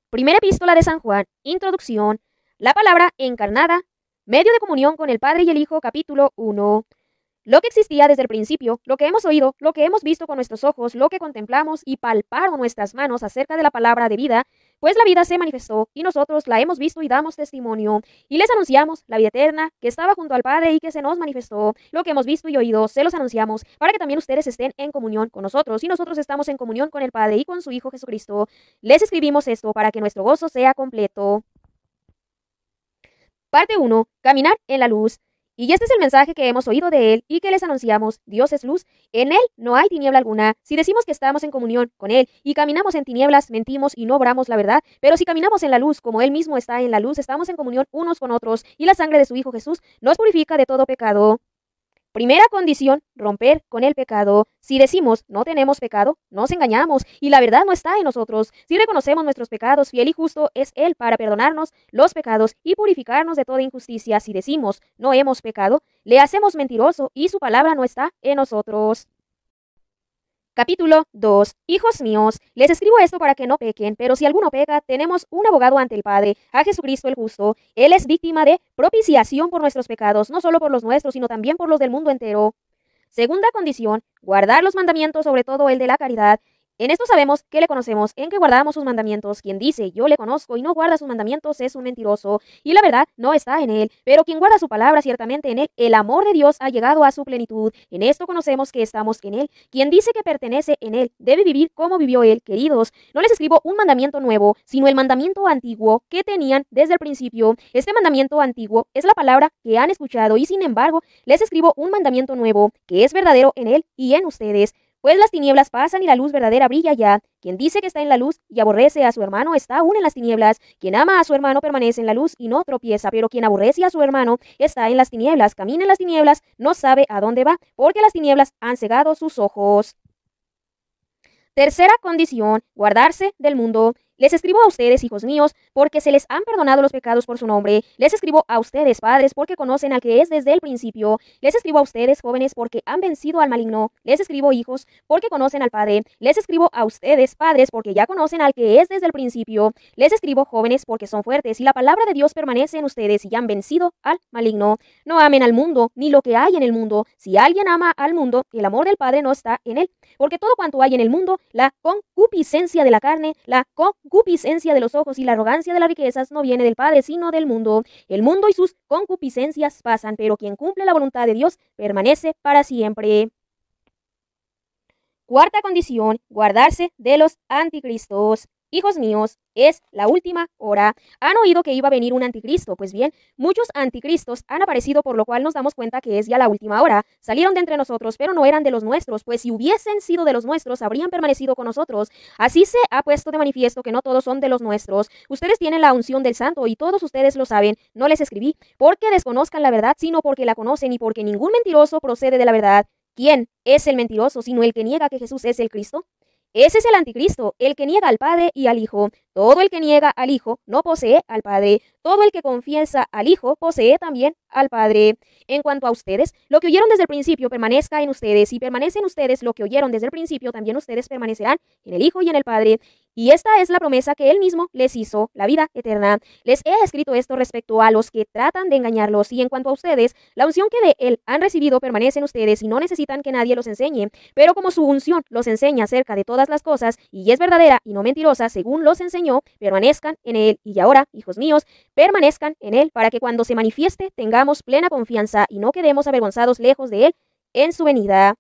Primera epístola de San Juan, introducción, la palabra encarnada, medio de comunión con el Padre y el Hijo, capítulo 1. Lo que existía desde el principio, lo que hemos oído, lo que hemos visto con nuestros ojos, lo que contemplamos y palparon nuestras manos acerca de la palabra de vida, pues la vida se manifestó y nosotros la hemos visto y damos testimonio. Y les anunciamos la vida eterna que estaba junto al Padre y que se nos manifestó. Lo que hemos visto y oído, se los anunciamos para que también ustedes estén en comunión con nosotros y nosotros estamos en comunión con el Padre y con su Hijo Jesucristo. Les escribimos esto para que nuestro gozo sea completo. Parte 1. Caminar en la luz. Y este es el mensaje que hemos oído de Él y que les anunciamos. Dios es luz. En Él no hay tiniebla alguna. Si decimos que estamos en comunión con Él y caminamos en tinieblas, mentimos y no obramos la verdad. Pero si caminamos en la luz, como Él mismo está en la luz, estamos en comunión unos con otros y la sangre de su Hijo Jesús nos purifica de todo pecado. Primera condición, romper con el pecado. Si decimos no tenemos pecado, nos engañamos y la verdad no está en nosotros. Si reconocemos nuestros pecados, fiel y justo es Él para perdonarnos los pecados y purificarnos de toda injusticia. Si decimos no hemos pecado, le hacemos mentiroso y su palabra no está en nosotros. Capítulo 2. Hijos míos, les escribo esto para que no pequen, pero si alguno peca, tenemos un abogado ante el Padre, a Jesucristo el justo. Él es víctima de propiciación por nuestros pecados, no solo por los nuestros, sino también por los del mundo entero. Segunda condición, guardar los mandamientos, sobre todo el de la caridad. En esto sabemos que le conocemos, en que guardamos sus mandamientos. Quien dice, yo le conozco y no guarda sus mandamientos es un mentiroso, y la verdad no está en él. Pero quien guarda su palabra, ciertamente en él, el amor de Dios ha llegado a su plenitud. En esto conocemos que estamos en él. Quien dice que pertenece en él, debe vivir como vivió él. Queridos, no les escribo un mandamiento nuevo, sino el mandamiento antiguo que tenían desde el principio. Este mandamiento antiguo es la palabra que han escuchado, y sin embargo, les escribo un mandamiento nuevo, que es verdadero en él y en ustedes. Pues las tinieblas pasan y la luz verdadera brilla ya. Quien dice que está en la luz y aborrece a su hermano está aún en las tinieblas. Quien ama a su hermano permanece en la luz y no tropieza, pero quien aborrece a su hermano está en las tinieblas, camina en las tinieblas, no sabe a dónde va, porque las tinieblas han cegado sus ojos. Tercera condición, guardarse del mundo. Les escribo a ustedes, hijos míos, porque se les han perdonado los pecados por su nombre. Les escribo a ustedes, padres, porque conocen al que es desde el principio. Les escribo a ustedes, jóvenes, porque han vencido al maligno. Les escribo, hijos, porque conocen al Padre. Les escribo a ustedes, padres, porque ya conocen al que es desde el principio. Les escribo, jóvenes, porque son fuertes, y la palabra de Dios permanece en ustedes y ya han vencido al maligno. No amen al mundo, ni lo que hay en el mundo. Si alguien ama al mundo, el amor del Padre no está en él. Porque todo cuanto hay en el mundo, la concupiscencia de la carne, la concupiscencia de los ojos y la arrogancia de las riquezas no viene del Padre, sino del mundo. El mundo y sus concupiscencias pasan, pero quien cumple la voluntad de Dios permanece para siempre. Cuarta condición, guardarse de los anticristos. Hijos míos, es la última hora. Han oído que iba a venir un anticristo. Pues bien, muchos anticristos han aparecido, por lo cual nos damos cuenta que es ya la última hora. Salieron de entre nosotros, pero no eran de los nuestros, pues si hubiesen sido de los nuestros, habrían permanecido con nosotros. Así se ha puesto de manifiesto que no todos son de los nuestros. Ustedes tienen la unción del Santo y todos ustedes lo saben. No les escribí porque desconozcan la verdad, sino porque la conocen y porque ningún mentiroso procede de la verdad. ¿Quién es el mentiroso, sino el que niega que Jesús es el Cristo? Ese es el anticristo, el que niega al Padre y al Hijo. Todo el que niega al Hijo no posee al Padre. Todo el que confiesa al Hijo posee también al Padre. En cuanto a ustedes, lo que oyeron desde el principio permanezca en ustedes. Si permanece en ustedes lo que oyeron desde el principio, también ustedes permanecerán en el Hijo y en el Padre. Y esta es la promesa que Él mismo les hizo, la vida eterna. Les he escrito esto respecto a los que tratan de engañarlos. Y en cuanto a ustedes, la unción que de Él han recibido permanece en ustedes y no necesitan que nadie los enseñe. Pero como su unción los enseña acerca de todas las cosas y es verdadera y no mentirosa, según los enseñó, permanezcan en Él. Y ahora, hijos míos, permanezcan en Él para que cuando se manifieste tengamos plena confianza y no quedemos avergonzados lejos de Él en su venida.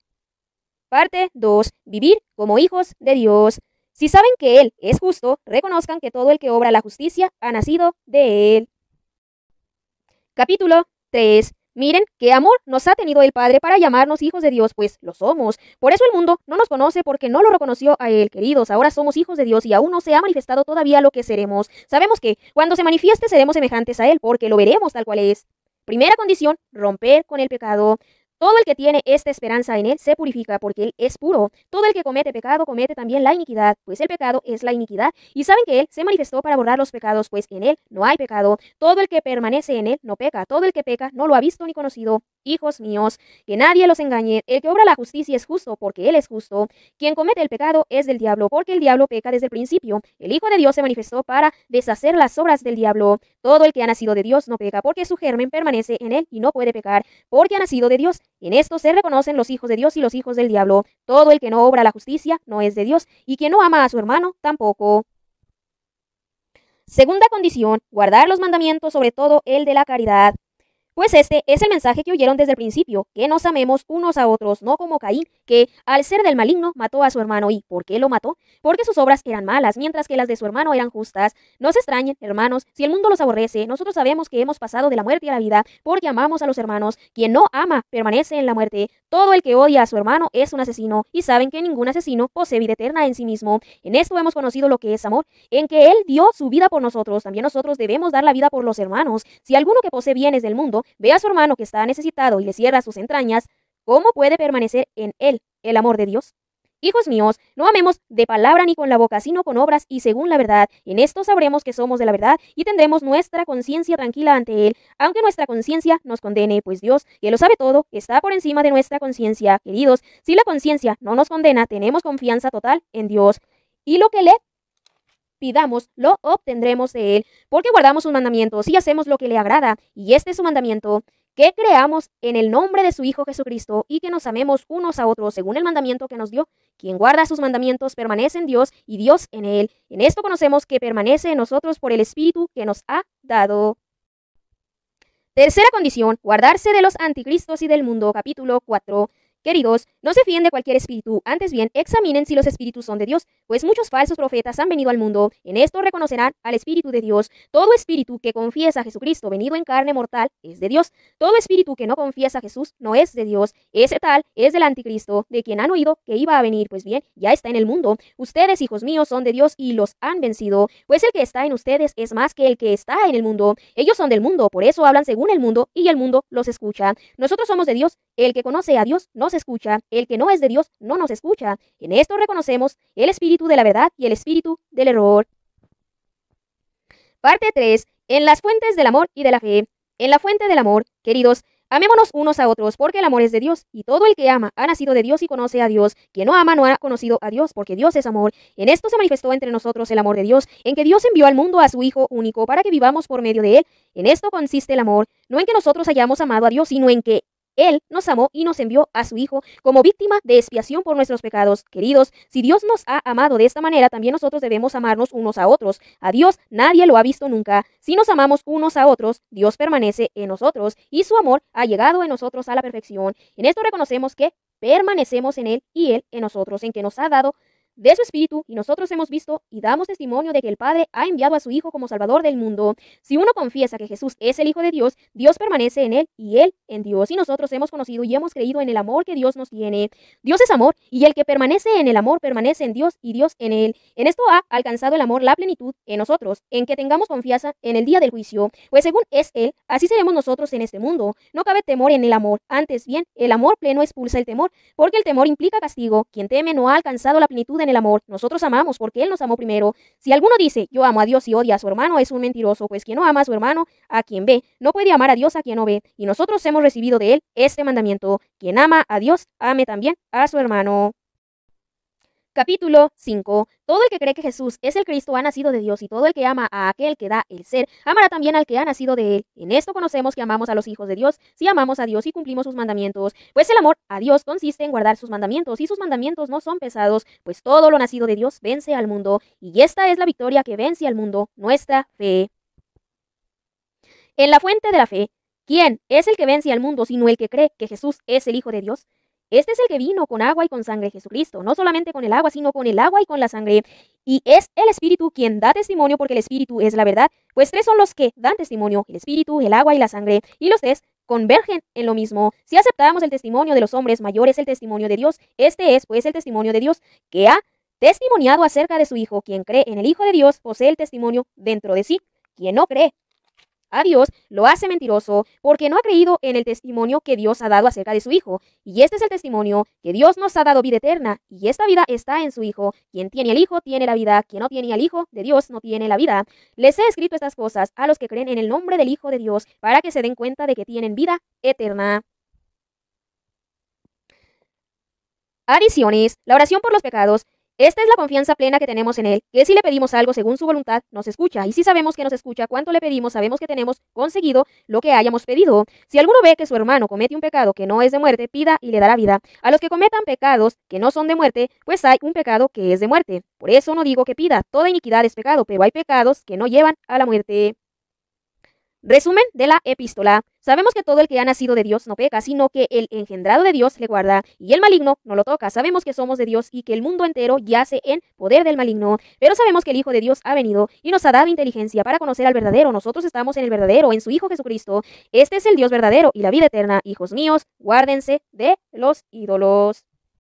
Parte 2. Vivir como hijos de Dios. Si saben que Él es justo, reconozcan que todo el que obra la justicia ha nacido de Él. Capítulo 3. Miren qué amor nos ha tenido el Padre para llamarnos hijos de Dios, pues lo somos. Por eso el mundo no nos conoce porque no lo reconoció a Él. Queridos, ahora somos hijos de Dios y aún no se ha manifestado todavía lo que seremos. Sabemos que cuando se manifieste seremos semejantes a Él porque lo veremos tal cual es. Primera condición, romper con el pecado. Todo el que tiene esta esperanza en Él se purifica porque Él es puro. Todo el que comete pecado comete también la iniquidad, pues el pecado es la iniquidad. Y saben que Él se manifestó para borrar los pecados, pues en Él no hay pecado. Todo el que permanece en Él no peca. Todo el que peca no lo ha visto ni conocido. Hijos míos, que nadie los engañe. El que obra la justicia es justo porque Él es justo. Quien comete el pecado es del diablo, porque el diablo peca desde el principio. El Hijo de Dios se manifestó para deshacer las obras del diablo. Todo el que ha nacido de Dios no peca, porque su germen permanece en Él y no puede pecar, porque ha nacido de Dios. En esto se reconocen los hijos de Dios y los hijos del diablo. Todo el que no obra la justicia no es de Dios, y quien no ama a su hermano tampoco. Segunda condición, guardar los mandamientos, sobre todo el de la caridad. Pues este es el mensaje que oyeron desde el principio, que nos amemos unos a otros, no como Caín, que al ser del maligno mató a su hermano. ¿Y por qué lo mató? Porque sus obras eran malas, mientras que las de su hermano eran justas. No se extrañen, hermanos, si el mundo los aborrece. Nosotros sabemos que hemos pasado de la muerte a la vida, porque amamos a los hermanos. Quien no ama permanece en la muerte. Todo el que odia a su hermano es un asesino, y saben que ningún asesino posee vida eterna en sí mismo. En esto hemos conocido lo que es amor, en que Él dio su vida por nosotros. También nosotros debemos dar la vida por los hermanos. Si alguno que posee bienes del mundo ve a su hermano que está necesitado y le cierra sus entrañas, ¿cómo puede permanecer en él el amor de Dios? Hijos míos, no amemos de palabra ni con la boca, sino con obras y según la verdad. En esto sabremos que somos de la verdad y tendremos nuestra conciencia tranquila ante Él, aunque nuestra conciencia nos condene, pues Dios, que lo sabe todo, está por encima de nuestra conciencia. Queridos, si la conciencia no nos condena, tenemos confianza total en Dios. Y lo que le pidamos, lo obtendremos de Él, porque guardamos sus mandamientos y hacemos lo que le agrada. Y este es su mandamiento, que creamos en el nombre de su Hijo Jesucristo y que nos amemos unos a otros según el mandamiento que nos dio. Quien guarda sus mandamientos permanece en Dios y Dios en Él. En esto conocemos que permanece en nosotros por el Espíritu que nos ha dado. Tercera condición, guardarse de los anticristos y del mundo. Capítulo 4. Queridos, no se fíen de cualquier espíritu, antes bien examinen si los espíritus son de Dios, pues muchos falsos profetas han venido al mundo. En esto reconocerán al Espíritu de Dios. Todo espíritu que confiesa a Jesucristo venido en carne mortal es de Dios. Todo espíritu que no confiesa a Jesús no es de Dios. Ese tal es del anticristo, de quien han oído que iba a venir. Pues bien, ya está en el mundo. Ustedes, hijos míos, son de Dios y los han vencido, pues el que está en ustedes es más que el que está en el mundo. Ellos son del mundo, por eso hablan según el mundo y el mundo los escucha. Nosotros somos de Dios. El que conoce a Dios nos escucha, el que no es de Dios no nos escucha. En esto reconocemos el espíritu de la verdad y el espíritu del error. Parte 3. En las fuentes del amor y de la fe. En la fuente del amor, queridos, amémonos unos a otros, porque el amor es de Dios, y todo el que ama ha nacido de Dios y conoce a Dios. Quien no ama no ha conocido a Dios, porque Dios es amor. En esto se manifestó entre nosotros el amor de Dios, en que Dios envió al mundo a su Hijo único para que vivamos por medio de Él. En esto consiste el amor, no en que nosotros hayamos amado a Dios, sino en que Él nos amó y nos envió a su Hijo como víctima de expiación por nuestros pecados. Queridos, si Dios nos ha amado de esta manera, también nosotros debemos amarnos unos a otros. A Dios nadie lo ha visto nunca. Si nos amamos unos a otros, Dios permanece en nosotros y su amor ha llegado en nosotros a la perfección. En esto reconocemos que permanecemos en Él y Él en nosotros, en que nos ha dado de su Espíritu, y nosotros hemos visto y damos testimonio de que el Padre ha enviado a su Hijo como Salvador del mundo. Si uno confiesa que Jesús es el Hijo de Dios, Dios permanece en Él y Él en Dios, y nosotros hemos conocido y hemos creído en el amor que Dios nos tiene. Dios es amor, y el que permanece en el amor permanece en Dios y Dios en Él. En esto ha alcanzado el amor la plenitud en nosotros, en que tengamos confianza en el día del juicio, pues según es Él, así seremos nosotros en este mundo. No cabe temor en el amor, antes bien, el amor pleno expulsa el temor, porque el temor implica castigo. Quien teme no ha alcanzado la plenitud en el amor. Nosotros amamos porque Él nos amó primero. Si alguno dice, yo amo a Dios y odia a su hermano, es un mentiroso, pues quien no ama a su hermano, a quien ve, no puede amar a Dios a quien no ve. Y nosotros hemos recibido de Él este mandamiento: quien ama a Dios, ame también a su hermano. Capítulo 5. Todo el que cree que Jesús es el Cristo ha nacido de Dios, y todo el que ama a aquel que da el ser, amará también al que ha nacido de Él. En esto conocemos que amamos a los hijos de Dios, si amamos a Dios y cumplimos sus mandamientos. Pues el amor a Dios consiste en guardar sus mandamientos, y sus mandamientos no son pesados, pues todo lo nacido de Dios vence al mundo. Y esta es la victoria que vence al mundo, nuestra fe. En la fuente de la fe, ¿quién es el que vence al mundo sino el que cree que Jesús es el Hijo de Dios? Este es el que vino con agua y con sangre, Jesucristo, no solamente con el agua, sino con el agua y con la sangre. Y es el Espíritu quien da testimonio, porque el Espíritu es la verdad. Pues tres son los que dan testimonio: el Espíritu, el agua y la sangre. Y los tres convergen en lo mismo. Si aceptamos el testimonio de los hombres, mayor es el testimonio de Dios. Este es, pues, el testimonio de Dios, que ha testimoniado acerca de su Hijo. Quien cree en el Hijo de Dios posee el testimonio dentro de sí. Quien no cree a Dios, lo hace mentiroso, porque no ha creído en el testimonio que Dios ha dado acerca de su Hijo. Y este es el testimonio, que Dios nos ha dado vida eterna, y esta vida está en su Hijo. Quien tiene al Hijo tiene la vida, quien no tiene al Hijo de Dios no tiene la vida. Les he escrito estas cosas a los que creen en el nombre del Hijo de Dios, para que se den cuenta de que tienen vida eterna. Adiciones, la oración por los pecados. Esta es la confianza plena que tenemos en Él, que si le pedimos algo según su voluntad, nos escucha. Y si sabemos que nos escucha cuanto le pedimos, sabemos que tenemos conseguido lo que hayamos pedido. Si alguno ve que su hermano comete un pecado que no es de muerte, pida y le dará vida. A los que cometan pecados que no son de muerte, pues hay un pecado que es de muerte. Por eso no digo que pida, toda iniquidad es pecado, pero hay pecados que no llevan a la muerte. Resumen de la epístola. Sabemos que todo el que ha nacido de Dios no peca, sino que el engendrado de Dios le guarda, y el maligno no lo toca. Sabemos que somos de Dios y que el mundo entero yace en poder del maligno, pero sabemos que el Hijo de Dios ha venido y nos ha dado inteligencia para conocer al verdadero. Nosotros estamos en el verdadero, en su Hijo Jesucristo. Este es el Dios verdadero y la vida eterna. Hijos míos, guárdense de los ídolos.